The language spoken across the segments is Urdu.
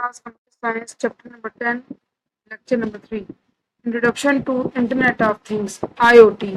class Computer Science, chapter number 10, lecture number 3. Introduction to Internet of Things, IoT.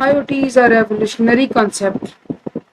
IoT is a revolutionary concept.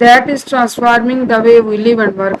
That is transforming the way we live and work.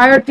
IoT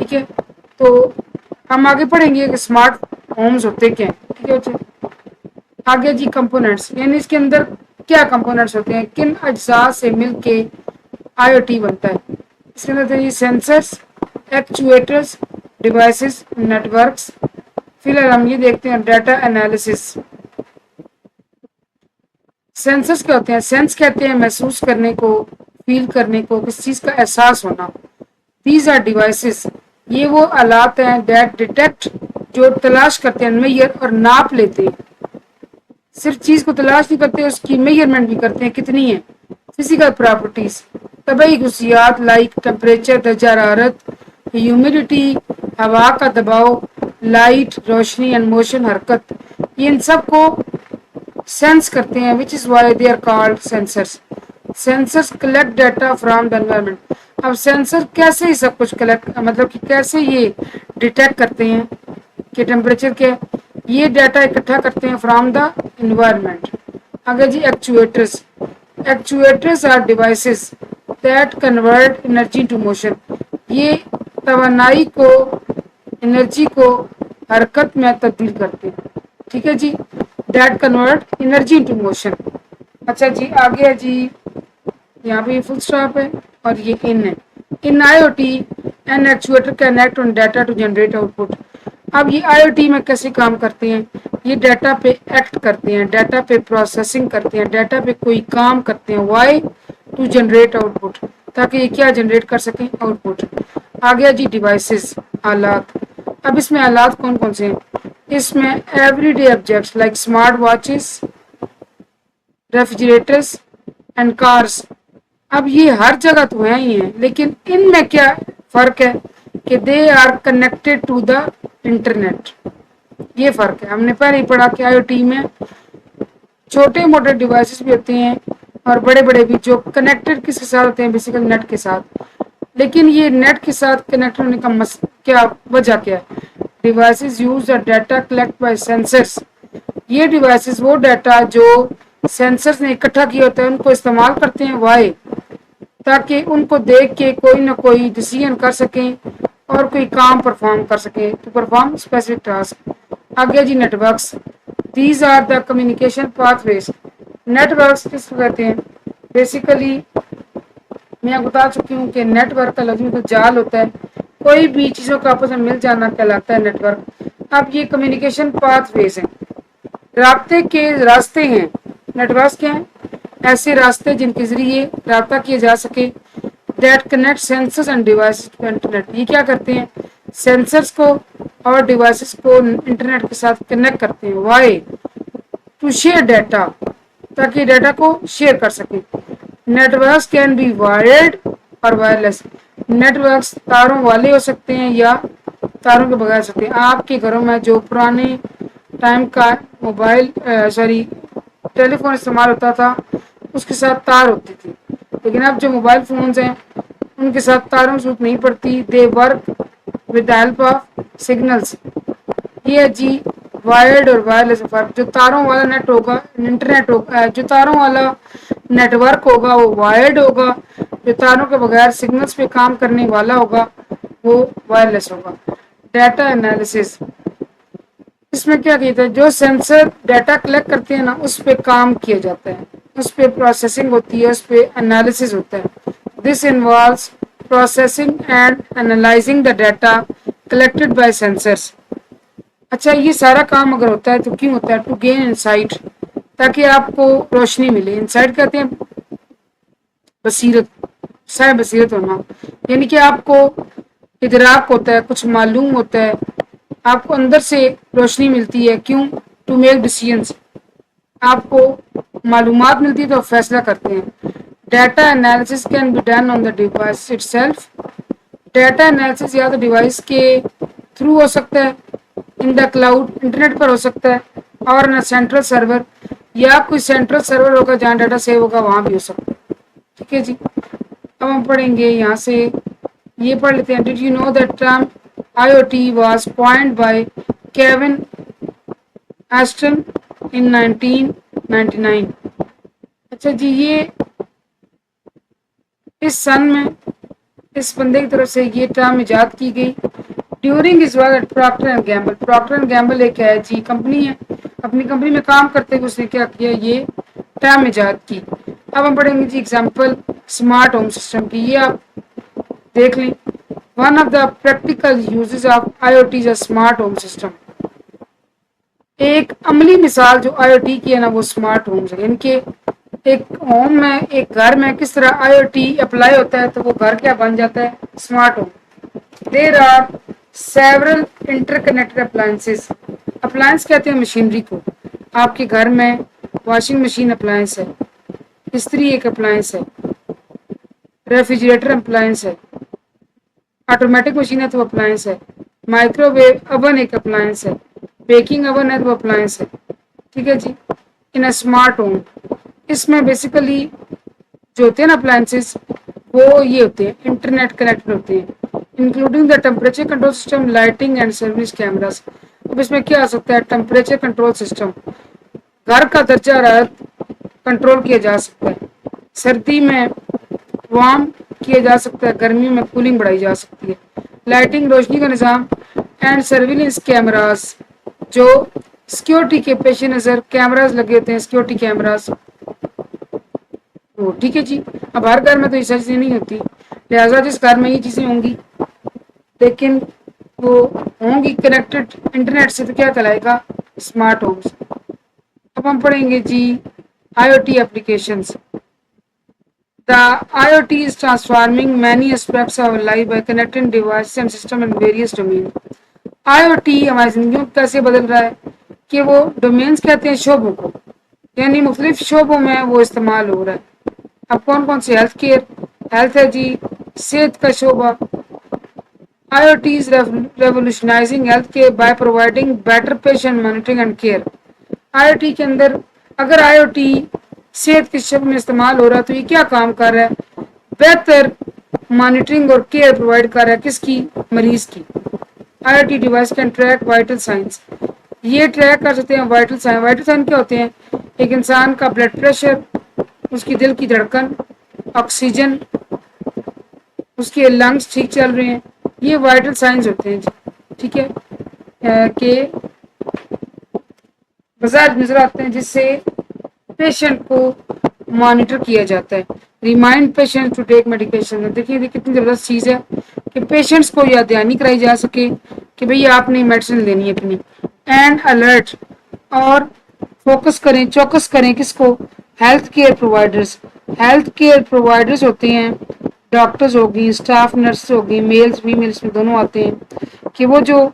ٹھیک ہے، تو ہم آگے پڑھیں گے کہ اسمارٹ ہومز ہوتے کیا ہیں. ٹھیک ہے بچے، آگے جی کمپوننٹس، یعنی اس کے اندر کیا کمپوننٹس ہوتے ہیں، کن اجزاء سے مل کے آئی او ٹی بنتا ہے. اس کے اندر یہ سینسرس، ایکچویٹرس، ڈیوائسز، نیٹورکس. فی الحال ہم یہ دیکھتے ہیں ڈیٹا انالیسس. سینسرس کیا ہوتے ہیں؟ سینس کہتے ہیں محسوس کرنے کو، فیل کرنے کو، کسی چیز کا احساس ہونا. دیز آر ڈیوائسز، یہ وہ آلات ہیں دیٹ ڈیٹیکٹ، جو تلاش کرتے ہیں، میئر اور ناپ لیتے ہیں. صرف چیز کو تلاش نہیں کرتے، اس کی میئرمنٹ بھی کرتے ہیں کتنی ہے. فزیکل پراپرٹیز، طبعی خصوصیات لائک ٹمپریچر، درجہ حرارت، ہیومیڈیٹی، ہوا کا دباؤ، لائٹ، روشنی اینڈ موشن، حرکت. یہ ان سب کو سینس کرتے ہیں، which is why they are called sensors. Sensors collect data from the environment. اب سینسر کیسے ہی سب کچھ کلیکٹ، مطلب کہ کیسے یہ ڈیٹیکٹ کرتے ہیں کہ ٹیمپریچر کیا ہے، یہ ڈیٹا اکٹھا کرتے ہیں فرام دا انوائرمنٹ. اگر جی actuators, actuators are devices that convert energy to motion. یہ توانائی کو، انرجی کو حرکت میں تبدیل کرتے ہیں. ٹھیک ہے جی، that convert energy to motion. اچھا جی آگے ہے جی، یہاں پہ فل اسٹاپ ہے اور یہ ان ہے. In I O T an actuator connect on data to generate output. اب یہ آئی او ٹی میں کیسے کام کرتے ہیں؟ یہ ڈیٹا پہ ایکٹ کرتے ہیں، ڈیٹا پہ پروسیسنگ کرتے ہیں، ڈیٹا پہ کوئی کام کرتے ہیں. Why? To generate output, تاکہ یہ کیا جنریٹ کر سکیں؟ Output. آگے جی ڈیوائسز، آلات. اب اس میں آلات کون کون سے ہیں؟ اس میں every day objects like smart watches, refrigerators and cars. اب یہ ہر جگہ تو ہیں ہی ہیں، لیکن ان میں کیا فرق ہے کہ they are connected to the internet. یہ فرق ہے. ہم نے پہلے ہی پڑھا کہ آئی او ٹی میں چھوٹے موٹے ڈیوائسز بھی ہوتے ہیں اور بڑے بڑے بھی، جو کنیکٹڈ کس کے ساتھ ہوتے ہیں؟ بیسیکلی نیٹ کے ساتھ. لیکن یہ نیٹ کے ساتھ کنیکٹ ہونے کا کیا وجہ کیا ہے؟ Devices use the data collect by sensors. یہ ڈیوائسز وہ ڈیٹا جو سینسرز نے اکٹھا کیا ہوتا ہے ان کو استعمال کرتے ہیں. وائی؟ تاکہ ان کو دیکھ کے کوئی نہ کوئی ڈیسیژن کر سکیں اور کوئی کام پرفارم کر سکیں، ٹو پرفارم اسپیسیفک ٹاسک. آگے جی networks. These are the communication pathways. Networks کس کو کہتے ہیں؟ بیسیکلی میں بتا چکی ہوں کہ نیٹ ورک کا لفظ تو جال ہوتا ہے، کوئی بھی چیزوں کا آپس میں مل جانا کہلاتا ہے نیٹ ورک. اب یہ کمیونیکیشن پاتھ ویز ہیں، رابطے کے راستے ہیں. نیٹ ورکس کیا ہیں؟ ایسے راستے جن کے ذریعے رابطہ کیا جا سکے. That connect sensors and devices to internet. یہ کیا کرتے ہیں؟ سینسرز کو اور ڈیوائسز کو انٹرنیٹ کے ساتھ کنیکٹ کرتے ہیں. وائی؟ ٹو شیئر ڈیٹا، تاکہ ڈیٹا کو شیئر کر سکیں. Networks can be wired اور وائرلیس. نیٹ ورکس تاروں والے ہو سکتے ہیں یا تاروں کے بغیر سکتے ہیں. آپ کے گھروں میں جو پرانے ٹائم کا موبائل ٹیلی فون استعمال ہوتا تھا اس کے ساتھ تار ہوتی تھی، لیکن اب جو موبائل فونز ہیں ان کے ساتھ تاروں کی ضرورت نہیں پڑتی. They work with the help of signals. یہ جی وائرڈ اور وائرلیس فرق. جو تاروں والا نیٹ ہوگا، انٹرنیٹ ہوگا، جو تاروں والا نیٹ ورک ہوگا وہ وائرڈ ہوگا. جو تاروں کے بغیر سگنلز پہ کام کرنے والا ہوگا وہ وائرلیس ہوگا. Data analysis. اس میں کیا کہتا ہے؟ جو سینسر ڈیٹا کلیکٹ کرتے ہیں نا اس پہ کام کیا جاتا ہے، اس پہ پروسیسنگ ہوتی ہے، اس پہ انالیسس ہوتا ہے. This involves processing and analysing the data collected by sensors. اچھا یہ سارا کام اگر ہوتا ہے تو کیوں ہوتا ہے؟ ٹو گین انسائٹ، تاکہ آپ کو روشنی ملے. انسائٹ کہتے ہیں بصیرت، صاحب بصیرت ہونا، یعنی کہ آپ کو ادراک ہوتا ہے، کچھ معلوم ہوتا ہے، آپ کو اندر سے روشنی ملتی ہے. کیوں؟ ٹو میک ڈیسیژنس، آپ کو معلومات ملتی ہے تو آپ فیصلہ کرتے ہیں. Data analysis can be done on the device itself. Data analysis یا تو ڈیوائس کے تھرو ہو سکتا ہے، ان دا کلاؤڈ، انٹرنیٹ پر ہو سکتا ہے، اور سینٹرل سرور، یا کوئی سینٹرل سرور ہوگا جہاں ڈیٹا سیو ہوگا وہاں بھی ہو سکتا ہے. ٹھیک ہے جی، اب ہم پڑھیں گے یہاں سے یہ پڑھ لیتے ہیں. Did you know that term I O T was coined by Kevin Ashton in 1999. اچھا جی، یہ اس سن میں اس بندے کی طرف سے یہ ٹرم ایجاد کی گئی during his work at Procter and Gamble. Procter and Gamble ایک ہے جی کمپنی ہے, اپنی کمپنی میں کام کرتے ہوئے اس نے کیا کیا, یہ ٹرم ایجاد کی. اب ہم پڑھیں گے جی ایگزامپل اسمارٹ ہوم سسٹم کی. یہ آپ دیکھ لیں, one of the practical uses of I O T is a smart home system. ایک عملی مثال جو آئی او ٹی کی ہے نا وہ اسمارٹ ہومز ہے. ان کے ایک ہوم میں, ایک گھر میں کس طرح آئی او ٹی اپلائی ہوتا ہے تو وہ گھر کیا بن جاتا ہے, smart home. There are several interconnected appliances. Appliance کہتے ہیں مشینری کو. آپ کے گھر میں واشنگ مشین اپلائنس ہے, استری ایک اپلائنس ہے, ریفریجریٹر اپلائنس ہے, آٹومیٹک مشین ہے تو اپلائنس ہے, مائکرو ویو اوون ایک اپلائنس ہے, بیکنگ اوون ہے تو اپلائنس ہے. ٹھیک ہے جی. ان اسمارٹ ہوم اس میں بیسیکلی جو ہوتے ہیں نا اپلائنسز وہ یہ ہوتے ہیں انٹرنیٹ کنیکٹڈ ہوتے ہیں, including the temperature control system, lighting and service cameras. اب اس میں کیا آ سکتا ہے, ٹیمپریچر کنٹرول سسٹم, گھر کا درجہ حرارت کنٹرول کیا جا سکتا ہے, سردی میں وارم کیا جا سکتا ہے, گرمی میں کولنگ بڑھائی جا سکتی ہے. لائٹنگ روشنی کا نظام اینڈ سرویلنس کیمراز, جو سیکیورٹی کے پیش نظر کیمراز لگے ہوتے ہیں, سیکیورٹی کیمراز. ٹھیک ہے جی. اب ہر گھر میں تو یہ ساری چیزیں نہیں ہوتی, لہٰذا جس گھر میں یہ چیزیں ہوں گی لیکن وہ ہوں گی کنیکٹڈ انٹرنیٹ سے تو کیا کہلائے گا, اسمارٹ ہومس. اب ہم پڑھیں گے جی I O T applications. The IoT is transforming many aspects of our life by connecting devices and systems in various domains. IoT ہماری زندگیوں کو کیسے بدل رہا ہے کہ وہ ڈومینز کہتے ہیں شعبوں کو, یعنی مختلف شعبوں میں وہ استعمال ہو رہا ہے. اب کون کون سے, ہیلتھ کیئر, ہیلتھ ہے جی, صحت کا شعبہ. IoT is revolutionizing healthcare by providing better patient monitoring and care. IoT کے اندر اگر IoT صحت کے شعبے میں استعمال ہو رہا ہے تو یہ کیا کام کر رہا ہے, بہتر مانیٹرنگ اور کیئر پرووائڈ کر رہا ہے, کس کی, مریض کی. IoT device can track vital science. یہ ٹریک کر سکتے ہیں وائٹل سائن. وائٹل سائن کیا ہوتے ہیں, ایک انسان کا بلڈ پریشر, اس کی دل کی دھڑکن, آکسیجن, اس کے لنگس ٹھیک چل رہے ہیں, یہ وائٹل سائنس ہوتے ہیں جی. ٹھیک ہے, کہ بظاہر نظر آتے ہیں جس سے پیشنٹ کو مانیٹر کیا جاتا ہے. Remind patient to take medication. دیکھیے یہ کتنی زبردست چیز ہے کہ پیشنٹس کو یاد دہانی کرائی جا سکے کہ بھئی آپ نے میڈیسن لینی ہے اپنی. اینڈ الرٹ, اور فوکس کریں, چوکس کریں کس کو, health care providers. Health care providers ہوتے ہیں ڈاکٹرز ہوگی, اسٹاف نرس ہوگی, میلز فیمیلز میں دونوں آتے ہیں, کہ وہ جو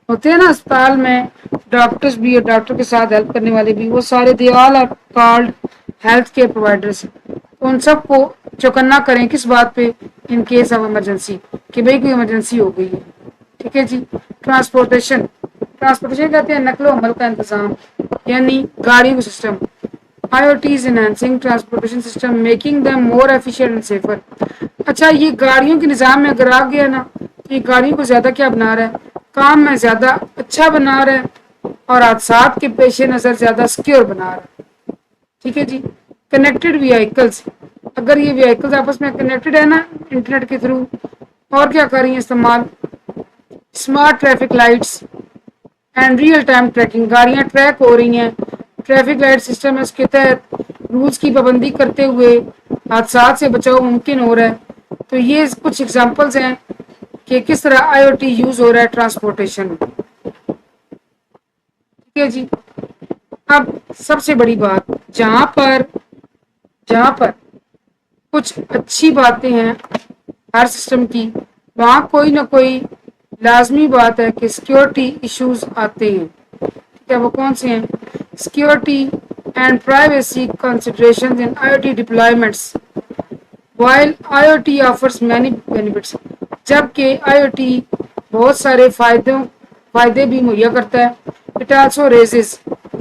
ہوتے ہیں نا اسپتال میں ڈاکٹرز بھی اور ڈاکٹر کے ساتھ ہیلپ کرنے والے بھی, وہ سارے they all are called health care providers. ان سب کو چوکنا کریں کس بات پہ, ان کیس آف ایمرجنسی, کہ بھئی کوئی ایمرجنسی ہو گئی ہے. ٹھیک ہے جی. ٹرانسپورٹیشن. ٹرانسپورٹیشن کہتے ہیں نقل و حمل کا انتظام, یعنی گاڑی کا system. IoT is enhancing transportation system, making them more efficient and safer. اچھا, یہ گاڑیوں کے نظام میں اگر آ گیا نا تو یہ گاڑیوں کو زیادہ کیا بنا رہا ہے, کام میں زیادہ اچھا بنا رہا ہے اور حادثات کے پیش نظر زیادہ سیکیور بنا رہا ہے. ٹھیک ہے جی. کنیکٹڈ ویہیکلز. اگر یہ ویہیکلز آپس میں کنیکٹڈ ہے نا انٹرنیٹ کے تھرو, اور کیا کر رہی ہیں استعمال, smart traffic lights and real time tracking. گاڑیاں ٹریک ہو رہی ہیں, ٹریفک لائٹ سسٹم اس کے تحت رولز کی پابندی کرتے ہوئے حادثات سے بچاؤ ممکن ہو رہا ہے. تو یہ کچھ ایگزامپلز ہیں کہ کس طرح IoT یوز ہو رہا ہے ٹرانسپورٹیشن میں. ٹھیک ہے جی. اب سب سے بڑی بات, جہاں پر کچھ اچھی باتیں ہیں ہر سسٹم کی, وہاں کوئی نہ کوئی لازمی بات ہے کہ سیکیورٹی ایشوز آتے ہیں. کیا وہ کون سے ہیں, security and privacy considerations in IoT ڈپلائمنٹس. while IoT offers many benefits, جبکہ IoT بہت سارے فائدے بھی مہیا کرتا ہے, it also raises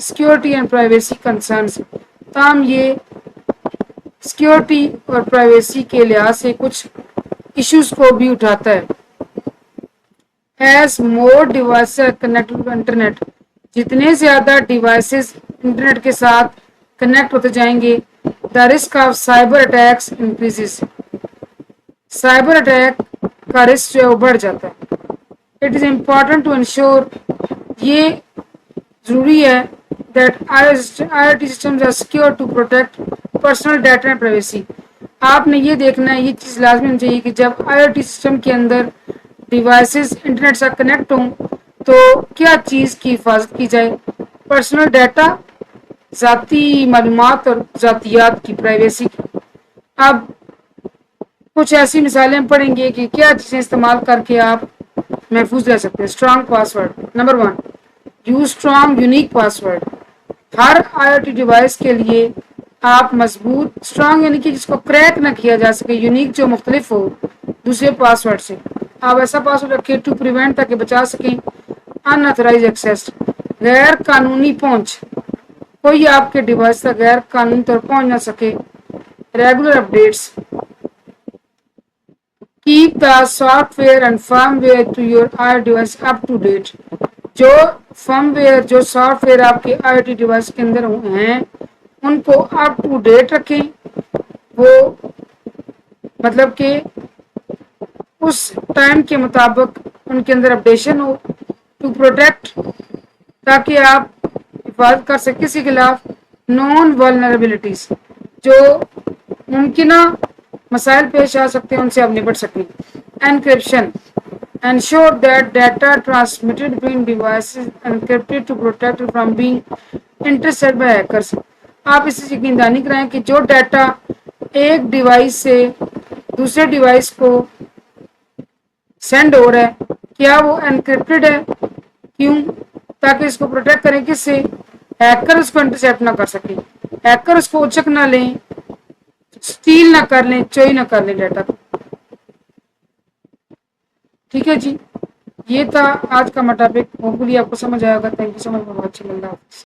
security and privacy concerns. تاہم یہ سیکیورٹی اور پرائیویسی کے لحاظ سے کچھ ایشوز کو بھی اٹھاتا ہے. As more devices are connected to internet, جتنے زیادہ ڈیوائسز انٹرنیٹ کے ساتھ کنیکٹ ہوتے جائیں گے, the risk of cyber attacks increases. Cyber attack کا رسک جو ہے وہ بڑھ جاتا ہے. It is important to ensure, یہ ضروری ہے that IoT systems are secure to protect personal data and privacy. آپ نے یہ دیکھنا ہے، یہ چیز لازمی ہونی چاہیے کہ جب IoT سسٹم کے اندر ڈیوائسز انٹرنیٹ سے کنیکٹ ہوں تو کیا چیز کی حفاظت کی جائے، پرسنل ڈیٹا، ذاتی معلومات اور ذاتیات کی پرائیویسی کی. اب کچھ ایسی مثالیں پڑھیں گے کہ کیا چیزیں استعمال کر کے آپ محفوظ رہ سکتے ہیں. Strong password. Number 1، use strong unique password. ہر IoT ڈیوائس کے لیے آپ مضبوط اسٹرانگ یعنی کہ جس کو کریک نہ کیا جا سکے، یونیک جو مختلف ہو دوسرے پاسورڈ سے، آپ ایسا پاسورڈ رکھیں ٹو پریونٹ تاکہ بچا سکیں ان آتھورائز ایکسیس، غیر قانونی پہنچ، کوئی آپ کے ڈیوائس تک غیر قانونی طور پہنچ نہ سکے. Regular updates. Keep the software and firmware to your IoT device up to date. جو فرم ویئر، جو سافٹ ویئر آپ کے IoT ڈیوائس کے اندر ہیں ان کو اپ ٹو ڈیٹ رکھیں، وہ مطلب کہ اس ٹائم کے مطابق ان کے اندر اپڈیشن ہو، ٹو پروٹیکٹ، تاکہ آپ حفاظت کر سکیں کسی کے خلاف. نون ولنریبلٹیز، جو ممکنہ مسائل پیش آ سکتے ہیں ان سے آپ نپٹ سکیں. Encryption. Ensure that data transmitted between devices is encrypted to protect it from being intercepted by hackers. آپ اس سے یقین کرائیں کہ جو ڈیٹا ایک ڈیوائس سے دوسرے ڈیوائس کو سینڈ ہو رہا ہے کیا وہ انکرپٹڈ ہے، کیوں؟ تاکہ اس کو پروٹیکٹ کریں کس سے، ہیکر اس کو انٹرسیپٹ نہ کر سکیں، ہیکر اس کو اچک نہ لیں، اسٹیل نہ کر لیں، چوری نہ کر لیں ڈیٹا کو. ٹھیک ہے جی، یہ تھا آج کا ٹاپک. ہوپ فلی آپ کو سمجھ آیا ہوگا. Thank you so much for watching. اللہ حافظ.